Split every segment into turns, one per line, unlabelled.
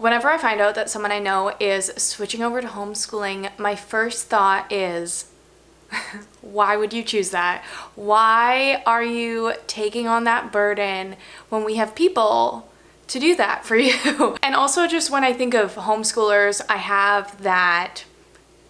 Whenever I find out that someone I know is switching over to homeschooling, my first thought is, why would you choose that? Why are you taking on that burden when we have people to do that for you? And also just when I think of homeschoolers, I have that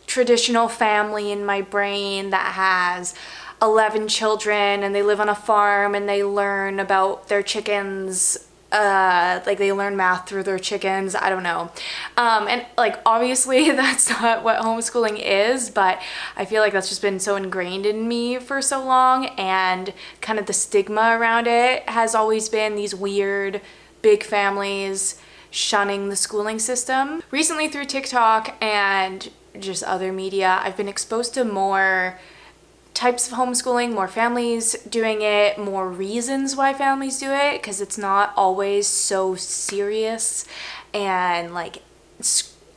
traditional family in my brain that has 11 children and they live on a farm and they learn about their chickens, like they learn math through their chickens. I don't know. And like obviously that's not what homeschooling is, but I feel like that's just been so ingrained in me for so long, and kind of the stigma around it has always been these weird big families shunning the schooling system. Recently through TikTok and just other media, I've been exposed to more types of homeschooling, more families doing it, more reasons why families do it, because it's not always so serious and like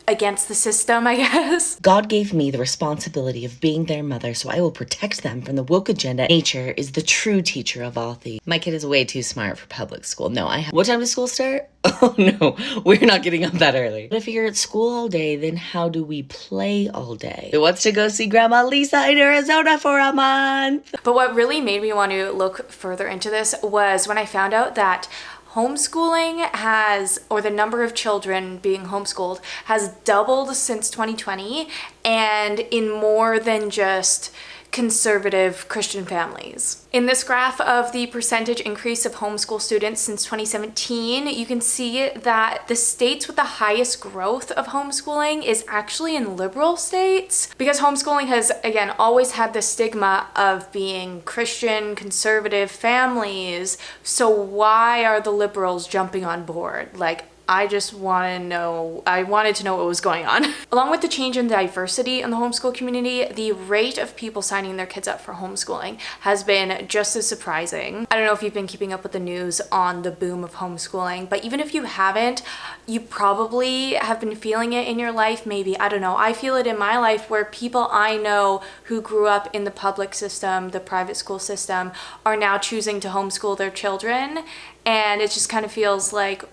against the system, I guess.
God gave me the responsibility of being their mother, so I will protect them from the woke agenda. Nature is the true teacher of all things. My kid is way too smart for public school. No, what time does school start? Oh no, we're not getting up that early. But if you're at school all day, then how do we play all day? Who wants to go see Grandma Lisa in Arizona for a month?
But what really made me want to look further into this was when I found out that homeschooling has, or the number of children being homeschooled has doubled since 2020, and in more than just conservative Christian families. In this graph of the percentage increase of homeschool students since 2017, you can see that the states with the highest growth of homeschooling is actually in liberal states, because homeschooling has, again, always had the stigma of being Christian, conservative families. So why are the liberals jumping on board? Like, I wanted to know what was going on. Along with the change in diversity in the homeschool community, the rate of people signing their kids up for homeschooling has been just as surprising. I don't know if you've been keeping up with the news on the boom of homeschooling, but even if you haven't, you probably have been feeling it in your life, maybe. I don't know. I feel it in my life where people I know who grew up in the public system, the private school system, are now choosing to homeschool their children. And it just kind of feels like,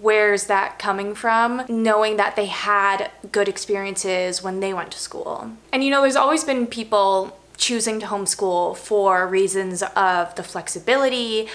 where's that coming from, knowing that they had good experiences when they went to school? And you know, there's always been people choosing to homeschool for reasons of the flexibility,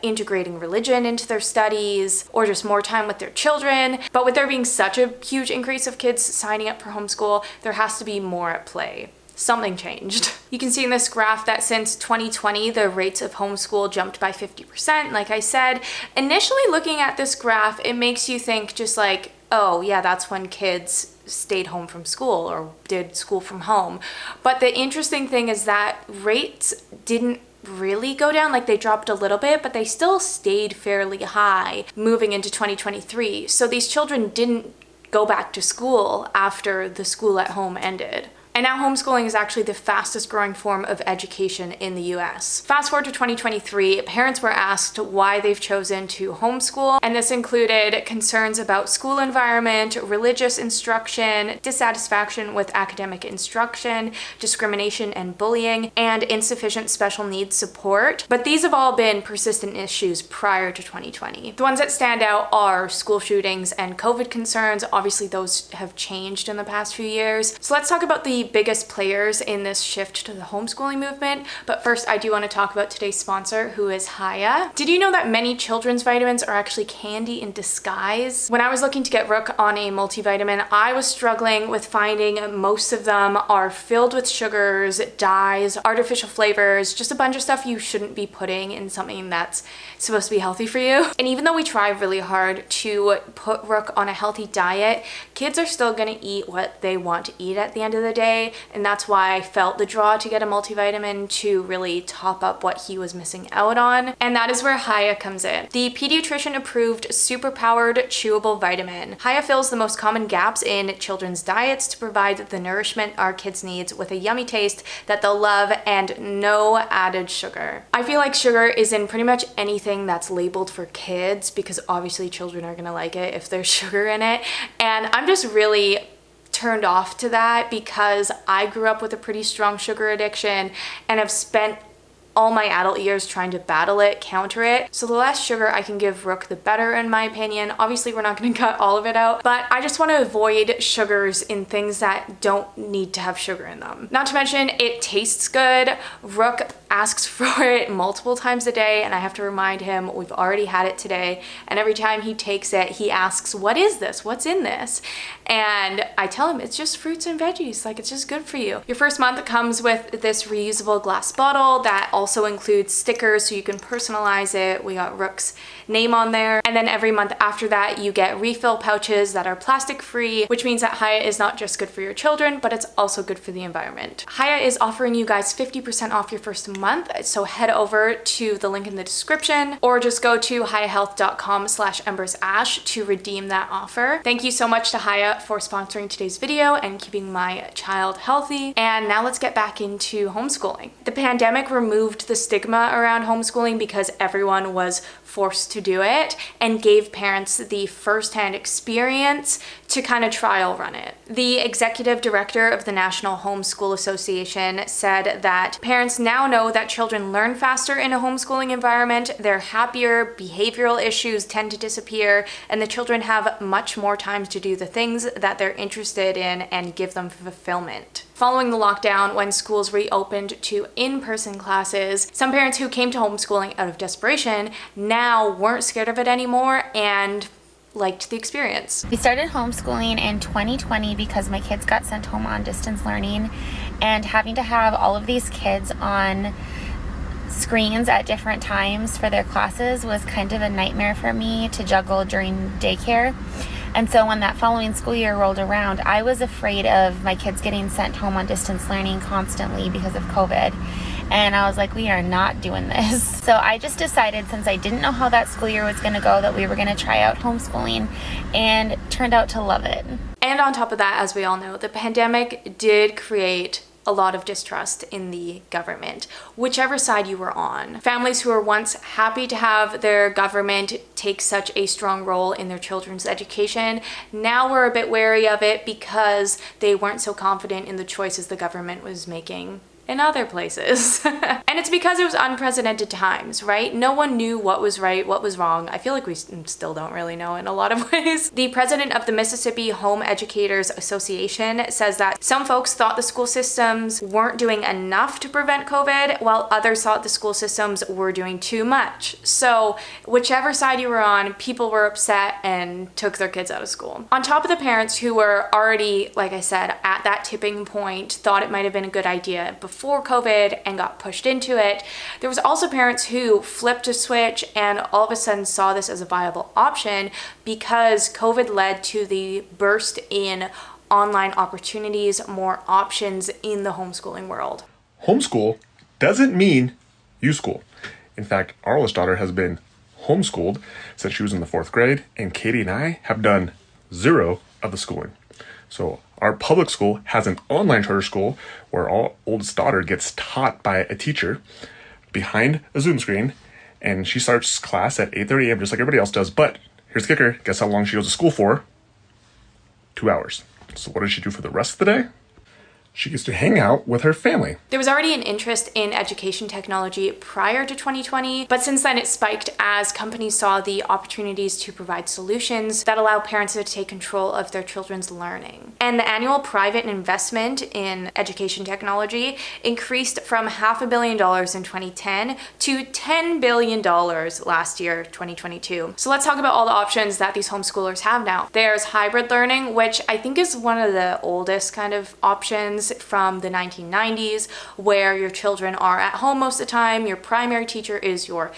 integrating religion into their studies, or just more time with their children. But with there being such a huge increase of kids signing up for homeschool, there has to be more at play. Something changed. You can see in this graph that since 2020, the rates of homeschool jumped by 50%. Like I said, initially looking at this graph, it makes you think just like, oh yeah, that's when kids stayed home from school or did school from home. But the interesting thing is that rates didn't really go down. Like, they dropped a little bit, but they still stayed fairly high moving into 2023. So these children didn't go back to school after the school at home ended. And now homeschooling is actually the fastest growing form of education in the US. Fast forward to 2023, parents were asked why they've chosen to homeschool, and this included concerns about school environment, religious instruction, dissatisfaction with academic instruction, discrimination and bullying, and insufficient special needs support. But these have all been persistent issues prior to 2020. The ones that stand out are school shootings and COVID concerns. Obviously, those have changed in the past few years. So let's talk about the biggest players in this shift to the homeschooling movement. But first, I do want to talk about today's sponsor, who is Haya. Did you know that many children's vitamins are actually candy in disguise? When I was looking to get Rook on a multivitamin, I was struggling with finding most of them are filled with sugars, dyes, artificial flavors, just a bunch of stuff you shouldn't be putting in something that's supposed to be healthy for you. And even though we try really hard to put Rook on a healthy diet, kids are still gonna eat what they want to eat at the end of the day. And that's why I felt the draw to get a multivitamin to really top up what he was missing out on. And that is where Haya comes in. The pediatrician approved superpowered chewable vitamin. Haya fills the most common gaps in children's diets to provide the nourishment our kids need with a yummy taste that they'll love and no added sugar. I feel like sugar is in pretty much anything that's labeled for kids, because obviously children are gonna like it if there's sugar in it. And I'm just really turned off to that because I grew up with a pretty strong sugar addiction and have spent all my adult years trying to battle it, counter it. So the less sugar I can give Rook, the better, in my opinion. Obviously, we're not going to cut all of it out, but I just want to avoid sugars in things that don't need to have sugar in them. Not to mention, it tastes good. Rook asks for it multiple times a day, and I have to remind him we've already had it today. And every time he takes it, he asks, "What is this? What's in this?" And I tell him it's just fruits and veggies, like it's just good for you. Your first month comes with this reusable glass bottle that also includes stickers so you can personalize it. We got Rook's name on there. And then every month after that, you get refill pouches that are plastic free, which means that Hiya is not just good for your children, but it's also good for the environment. Hiya is offering you guys 50% off your first month. So head over to the link in the description or just go to hiyahealth.com/embersash to redeem that offer. Thank you so much to Hiya for sponsoring today's video and keeping my child healthy. And now let's get back into homeschooling. The pandemic removed the stigma around homeschooling because everyone was forced to do it and gave parents the first-hand experience to kind of trial run it. The executive director of the National Homeschool Association said that parents now know that children learn faster in a homeschooling environment, they're happier, behavioral issues tend to disappear, and the children have much more time to do the things that they're interested in and give them fulfillment. Following the lockdown, when schools reopened to in-person classes, some parents who came to homeschooling out of desperation now weren't scared of it anymore and liked the experience.
We started homeschooling in 2020 because my kids got sent home on distance learning, and having to have all of these kids on screens at different times for their classes was kind of a nightmare for me to juggle during daycare. And so when that following school year rolled around, I was afraid of my kids getting sent home on distance learning constantly because of COVID. And I was like, we are not doing this. So I just decided, since I didn't know how that school year was going to go, that we were going to try out homeschooling, and turned out to love it.
And on top of that, as we all know, the pandemic did create a lot of distrust in the government, whichever side you were on. Families who were once happy to have their government take such a strong role in their children's education now were a bit wary of it because they weren't so confident in the choices the government was making in other places. And it's because it was unprecedented times, right? No one knew what was right, what was wrong. I feel like we still don't really know in a lot of ways. The president of the Mississippi Home Educators Association says that some folks thought the school systems weren't doing enough to prevent COVID, while others thought the school systems were doing too much. So whichever side you were on, people were upset and took their kids out of school. On top of the parents who were already, like I said, at that tipping point, thought it might have been a good idea before COVID and got pushed into it, there was also parents who flipped a switch and all of a sudden saw this as a viable option because COVID led to the burst in online opportunities, more options in the homeschooling world.
Homeschool doesn't mean you school. In fact, our oldest daughter has been homeschooled since she was in the 4th grade, and Katie and I have done 0 of the schooling. So our public school has an online charter school where our oldest daughter gets taught by a teacher behind a Zoom screen, and she starts class at 8:30 a.m. just like everybody else does. But here's the kicker. Guess how long she goes to school for? 2 hours. So what does she do for the rest of the day? She gets to hang out with her family.
There was already an interest in education technology prior to 2020, but since then it spiked as companies saw the opportunities to provide solutions that allow parents to take control of their children's learning. And the annual private investment in education technology increased from $500 million in 2010 to $10 billion last year, 2022. So let's talk about all the options that these homeschoolers have now. There's hybrid learning, which I think is one of the oldest kind of options from the 1990s, where your children are at home most of the time, your primary teacher is your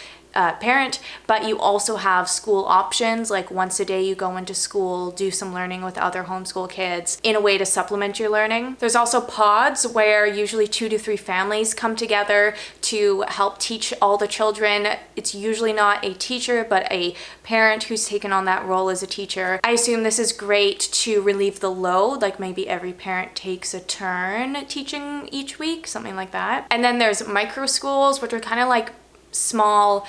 parent, but you also have school options, like once a day you go into school, do some learning with other homeschool kids in a way to supplement your learning. There's also pods where usually 2 to 3 families come together to help teach all the children. It's usually not a teacher, but a parent who's taken on that role as a teacher. I assume this is great to relieve the load, like maybe every parent takes a turn teaching each week, something like that. And then there's micro schools, which are kind of like small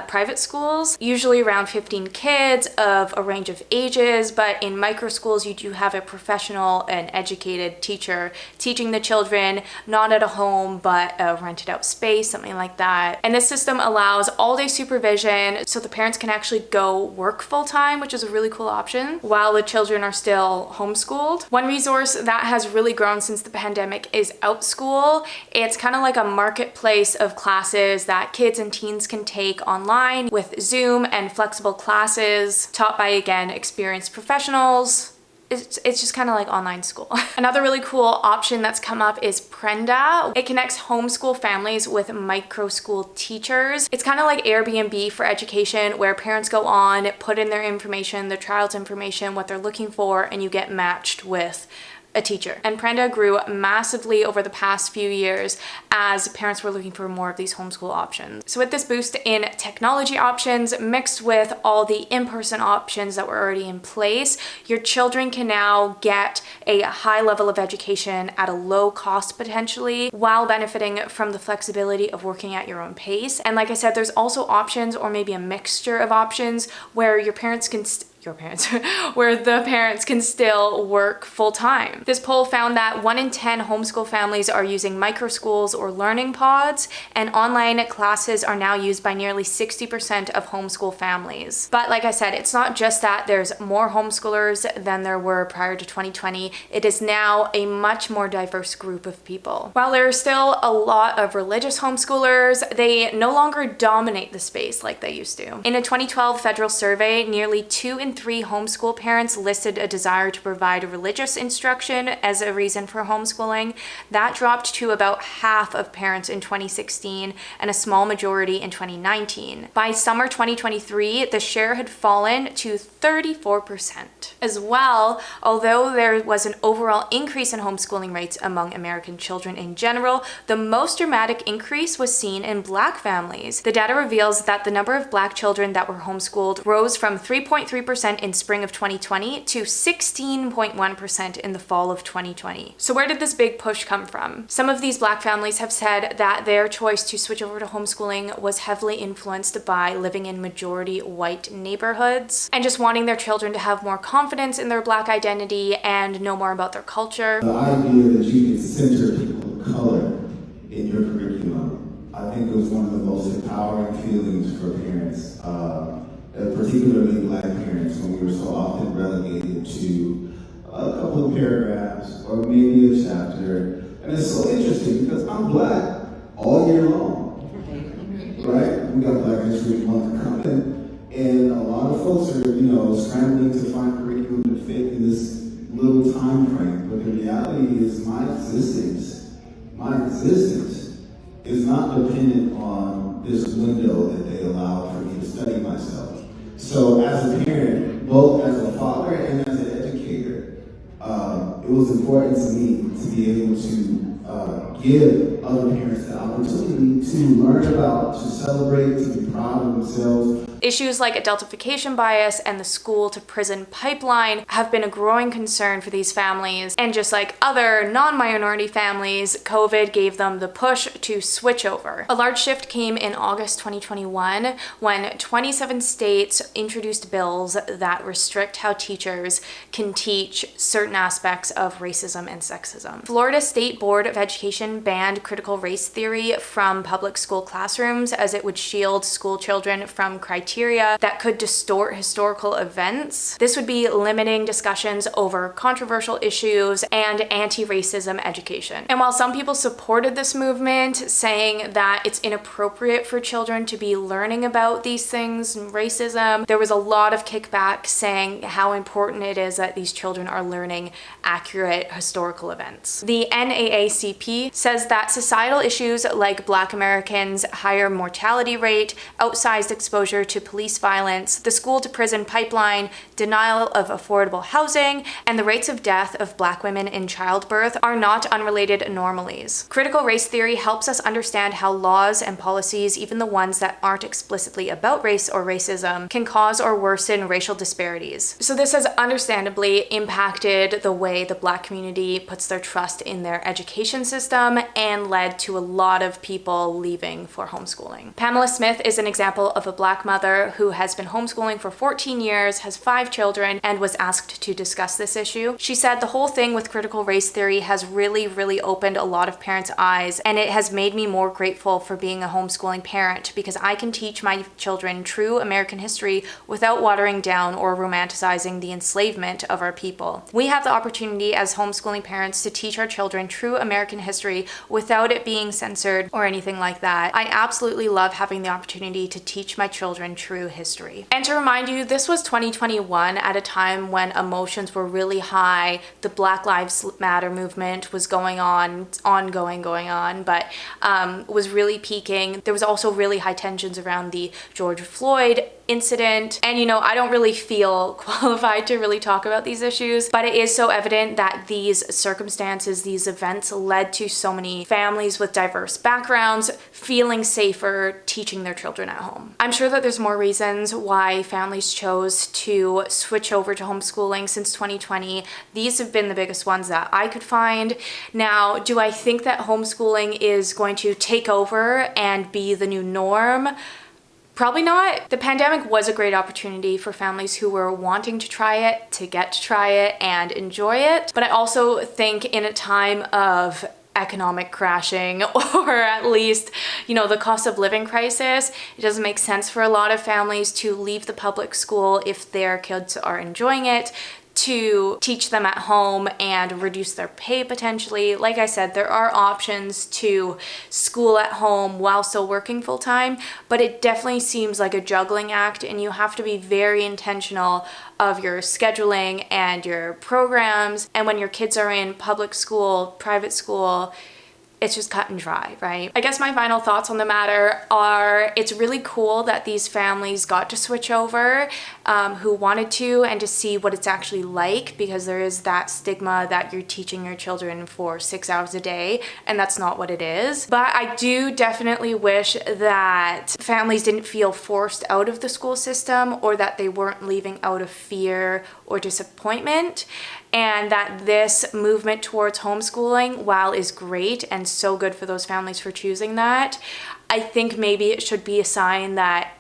private schools, usually around 15 kids of a range of ages, but in micro schools you do have a professional and educated teacher teaching the children, not at a home but a rented out space, something like that. And this system allows all-day supervision so the parents can actually go work full-time, which is a really cool option, while the children are still homeschooled. One resource that has really grown since the pandemic is OutSchool. It's kind of like a marketplace of classes that kids and teens can take online with Zoom and flexible classes taught by, again, experienced professionals. It's just kind of like online school. Another really cool option that's come up is Prenda. It connects homeschool families with micro school teachers. It's kind of like Airbnb for education, where parents go on, put in their information, their child's information, what they're looking for, and you get matched with a teacher. And Prenda grew massively over the past few years as parents were looking for more of these homeschool options. So with this boost in technology options mixed with all the in-person options that were already in place, your children can now get a high level of education at a low cost potentially, while benefiting from the flexibility of working at your own pace. And like I said, there's also options, or maybe a mixture of options, where your parents can where the parents can still work full-time. This poll found that 1 in 10 homeschool families are using micro schools or learning pods, and online classes are now used by nearly 60% of homeschool families. But like I said, it's not just that there's more homeschoolers than there were prior to 2020. It is now a much more diverse group of people. While there are still a lot of religious homeschoolers, they no longer dominate the space like they used to. In a 2012 federal survey, nearly 2 in 3 homeschool parents listed a desire to provide religious instruction as a reason for homeschooling. That dropped to about half of parents in 2016 and a small majority in 2019. By summer 2023, the share had fallen to 34%. As well, although there was an overall increase in homeschooling rates among American children in general, the most dramatic increase was seen in Black families. The data reveals that the number of Black children that were homeschooled rose from 3.3% in spring of 2020 to 16.1% in the fall of 2020. So where did this big push come from? Some of these Black families have said that their choice to switch over to homeschooling was heavily influenced by living in majority white neighborhoods and just wanting their children to have more confidence in their Black identity and know more about their culture.
The idea that you can center people of color in your curriculum, I think it was one of the most empowering feelings for parents. Particularly Black parents, when we were so often relegated to a couple of paragraphs or maybe a chapter. And it's so interesting because I'm Black all year long, right? We got Black History Month coming, and a lot of folks are, scrambling to find curriculum to fit in this little time frame. But the reality is my existence is not dependent on this window that they allow for me to study myself. So as a parent, both as a father and as an educator, it was important to me to be able to give other parents the opportunity to learn about, to celebrate, to be proud of themselves.
Issues like adultification bias and the school to prison pipeline have been a growing concern for these families. And just like other non-minority families, COVID gave them the push to switch over. A large shift came in August 2021 when 27 states introduced bills that restrict how teachers can teach certain aspects of racism and sexism. Florida State Board of Education banned critical race theory from public school classrooms as it would shield school children from criteria that could distort historical events. This would be limiting discussions over controversial issues and anti-racism education. And while some people supported this movement, saying that it's inappropriate for children to be learning about these things and racism, there was a lot of kickback saying how important it is that these children are learning accurate historical events. The NAACP says that societal issues like Black Americans' higher mortality rate, outsized exposure to police violence, the school to prison pipeline, denial of affordable housing, and the rates of death of Black women in childbirth are not unrelated anomalies. Critical race theory helps us understand how laws and policies, even the ones that aren't explicitly about race or racism, can cause or worsen racial disparities. So this has understandably impacted the way the Black community puts their trust in their education education system and led to a lot of people leaving for homeschooling. Pamela Smith is an example of a Black mother who has been homeschooling for 14 years, has 5 children, and was asked to discuss this issue. She said the whole thing with critical race theory has really opened a lot of parents' eyes, and it has made me more grateful for being a homeschooling parent because I can teach my children true American history without watering down or romanticizing the enslavement of our people. We have the opportunity as homeschooling parents to teach our children true American history without it being censored or anything like that. I absolutely love having the opportunity to teach my children true history. And to remind you, this was 2021 at a time when emotions were really high. The Black Lives Matter movement was going on, but was really peaking. There was also really high tensions around the George Floyd incident. And I don't really feel qualified to really talk about these issues, but it is so evident that these circumstances, these events led to so many families with diverse backgrounds feeling safer teaching their children at home. I'm sure that there's more reasons why families chose to switch over to homeschooling since 2020. These have been the biggest ones that I could find. Now, do I think that homeschooling is going to take over and be the new norm? Probably not. The pandemic was a great opportunity for families who were wanting to try it, to get to try it and enjoy it. But I also think in a time of economic crashing, or at least, the cost of living crisis, it doesn't make sense for a lot of families to leave the public school if their kids are enjoying it, to teach them at home and reduce their pay potentially. Like I said, there are options to school at home while still working full time, but it definitely seems like a juggling act, and you have to be very intentional of your scheduling and your programs. And when your kids are in public school, private school, it's just cut and dry, right? I guess my final thoughts on the matter are it's really cool that these families got to switch over who wanted to, and to see what it's actually like, because there is that stigma that you're teaching your children for 6 hours a day, and that's not what it is. But I do definitely wish that families didn't feel forced out of the school system, or that they weren't leaving out of fear or disappointment, and that this movement towards homeschooling, while is great and so good for those families for choosing that, I think maybe it should be a sign that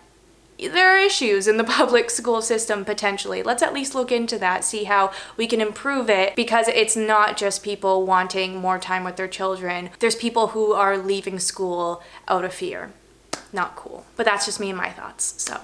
there are issues in the public school system potentially. Let's at least look into that, see how we can improve it, because it's not just people wanting more time with their children. There's people who are leaving school out of fear. Not cool. But that's just me and my thoughts, so.